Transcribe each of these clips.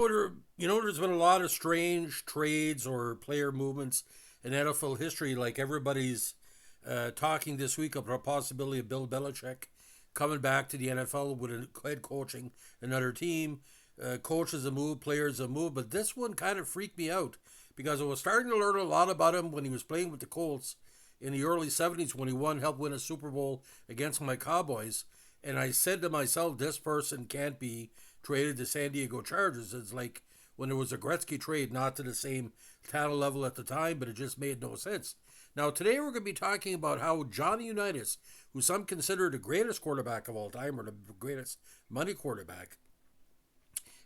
There's been a lot of strange trades or player movements in NFL history. Like everybody's talking this week about a possibility of Bill Belichick coming back to the NFL with a head coaching another team. Coaches a move, players a move, but this one kind of freaked me out because I was starting to learn a lot about him when he was playing with the Colts in the early '70s when he helped win a Super Bowl against my Cowboys. And I said to myself, this person can't be traded to San Diego Chargers. It's like when there was a Gretzky trade, not to the same talent level at the time, but it just made no sense. Now, today we're going to be talking about how Johnny Unitas, who some consider the greatest quarterback of all time or the greatest money quarterback,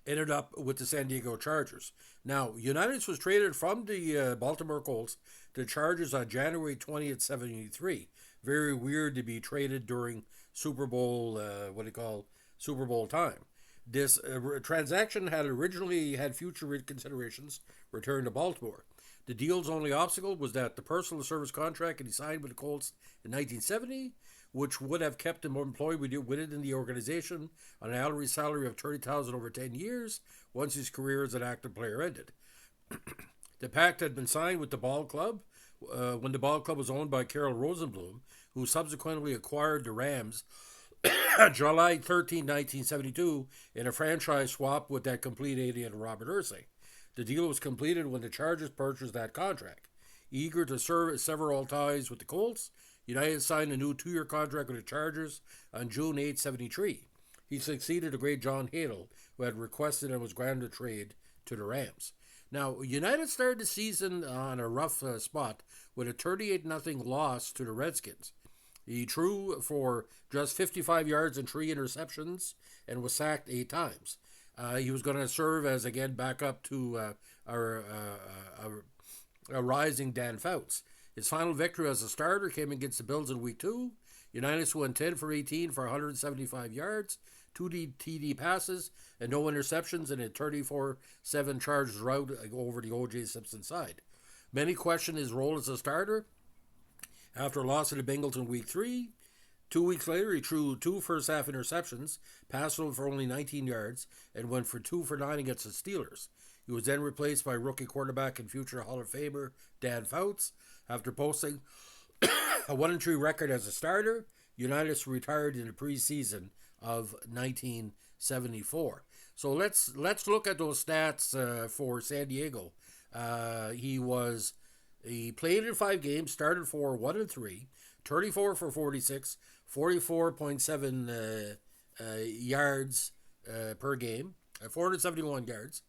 ended up with the San Diego Chargers. Now, Unitas was traded from the Baltimore Colts to the Chargers on January 20th, 73. Very weird to be traded during Super Bowl, Super Bowl time. This transaction had originally had future considerations return to Baltimore. The deal's only obstacle was that the personal service contract he signed with the Colts in 1970, which would have kept him employed within the organization on an hourly salary of $30,000 over 10 years once his career as an active player ended. The pact had been signed with the ball club when the ball club was owned by Carroll Rosenblum, who subsequently acquired the Rams July 13, 1972, in a franchise swap with that complete agent Robert Irsay. The deal was completed when the Chargers purchased that contract. Eager to sever all ties with the Colts, United signed a new 2-year contract with the Chargers on June 8, 73. He succeeded the great John Hadle, who had requested and was granted a trade to the Rams. Now, United started the season on a rough spot with a 38-0 loss to the Redskins. He threw for just 55 yards and 3 interceptions and was sacked 8 times. He was going to serve as, again, backup to a rising Dan Fouts. His final victory as a starter came against the Bills in Week 2. Unitas went 10 for 18 for 175 yards, 2 TD passes, and no interceptions in a 34-7 Chargers rout over the O.J. Simpson side. Many question his role as a starter. After a loss to the Bengals in Week 3, 2 weeks later, he threw 2 first-half interceptions, passed over for only 19 yards, and went for 2 for 9 against the Steelers. He was then replaced by rookie quarterback and future Hall of Famer Dan Fouts. After posting a 1-3 record as a starter, Unitas retired in the preseason of 1974. So let's look at those stats for San Diego. He played in 5 games, started for 1-3, 34 for 46, 44.7 yards per game, 471 yards,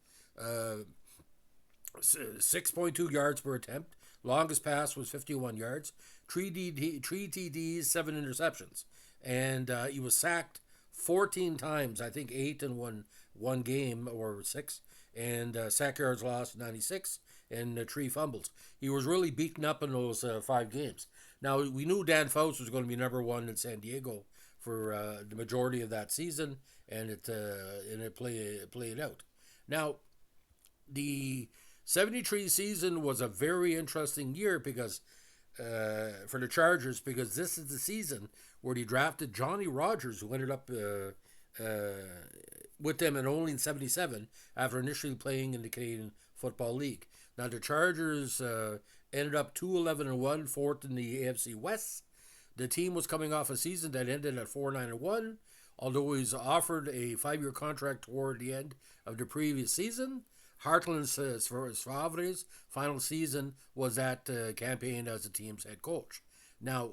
6.2 yards per attempt. Longest pass was 51 yards, 3 TDs, 7 interceptions. And he was sacked 14 times, I think 8 in one game or 6. And sack yards lost 96 and 3 fumbles. He was really beaten up in those 5 games. Now, we knew Dan Fouts was going to be number 1 in San Diego for the majority of that season, and it played out. Now, the 73 season was a very interesting year because for the Chargers, because this is the season where they drafted Johnny Rodgers, who ended up with them and only in 77 after initially playing in the Canadian Football League. Now, the Chargers ended up 2-11-1, 4th in the AFC West. The team was coming off a season that ended at 4-9-1, although he was offered a 5-year contract toward the end of the previous season. Heartland Suavre's final season was that campaign as the team's head coach. Now,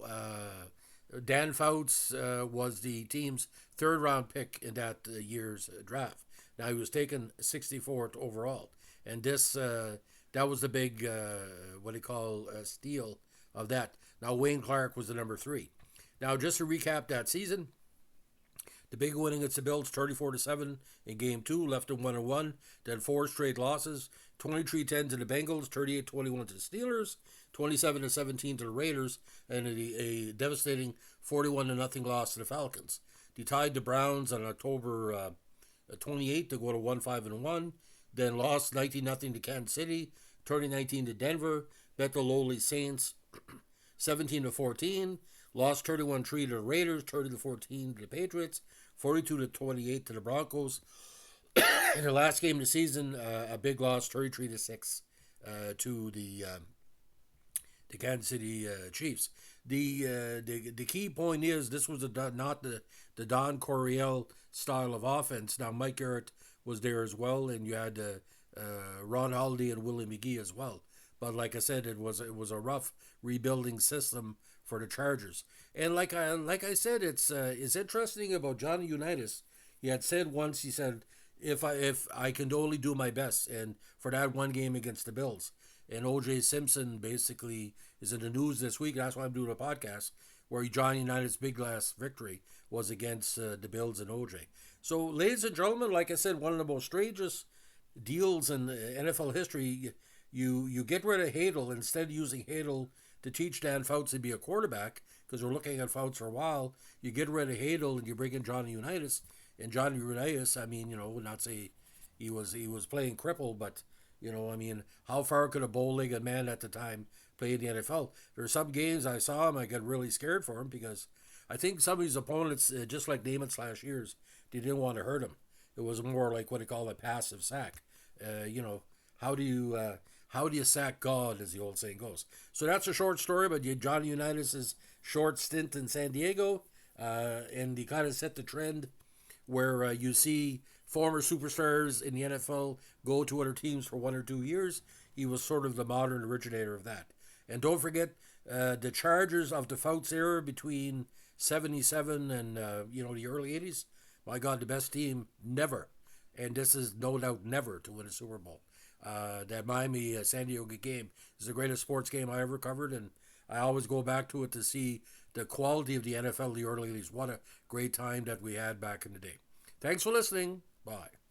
Dan Fouts was the team's 3rd-round pick in that year's draft. Now, he was taken 64th overall. And this that was the big, steal of that. Now, Wayne Clark was the number 3. Now, just to recap that season, the big win against the Bills, 34-7 in Game 2, left them 1-1. Then 4 straight losses, 23-10 to the Bengals, 38-21 to the Steelers, 27-17 to the Raiders, and a devastating 41-0 loss to the Falcons. They tied the Browns on October 28th to go to 1-5-1. Then lost 19-0 to Kansas City, 30-19 to Denver, bet the lowly Saints 17-14, lost 31-3 to the Raiders, 30-14 to the Patriots, 42-28 to the Broncos, In the last game of the season, a big loss, 33-6, to the Kansas City Chiefs. The key point is this was not the Don Coryell style of offense. Now Mike Garrett was there as well, and you had Ron Holiday and Willie McGee as well. But like I said, it was a rough rebuilding system for the Chargers. And like I said, it's interesting about Johnny Unitas. He had said once, he said, if I can only do my best, and for that one game against the Bills. And O.J. Simpson basically is in the news this week. That's why I'm doing a podcast where Johnny United's big last victory was against the Bills and O.J. So, ladies and gentlemen, like I said, one of the most strangest deals in NFL history. You get rid of Hadel instead of using Hadel to teach Dan Fouts to be a quarterback, because we're looking at Fouts for a while. You get rid of Hadel and you bring in Johnny Unitas. And Johnny Unitas, I mean, not say he was playing crippled, but I mean, how far could a bow-legged man at the time play in the NFL? There are some games I saw him, I get really scared for him because I think some of his opponents, just like Namath/Years, they didn't want to hurt him. It was more like what they call a passive sack. How do you sack God, as the old saying goes? So that's a short story about Johnny Unitas' short stint in San Diego, and he kind of set the trend where you see former superstars in the NFL go to other teams for 1 or 2 years. He was sort of the modern originator of that. And don't forget, the Chargers of the Fouts era between 77 and the early 80s. My God, the best team never, and this is no doubt never, to win a Super Bowl. That Miami San Diego game is the greatest sports game I ever covered, and I always go back to it to see the quality of the NFL in the early 80s. What a great time that we had back in the day. Thanks for listening. Bye.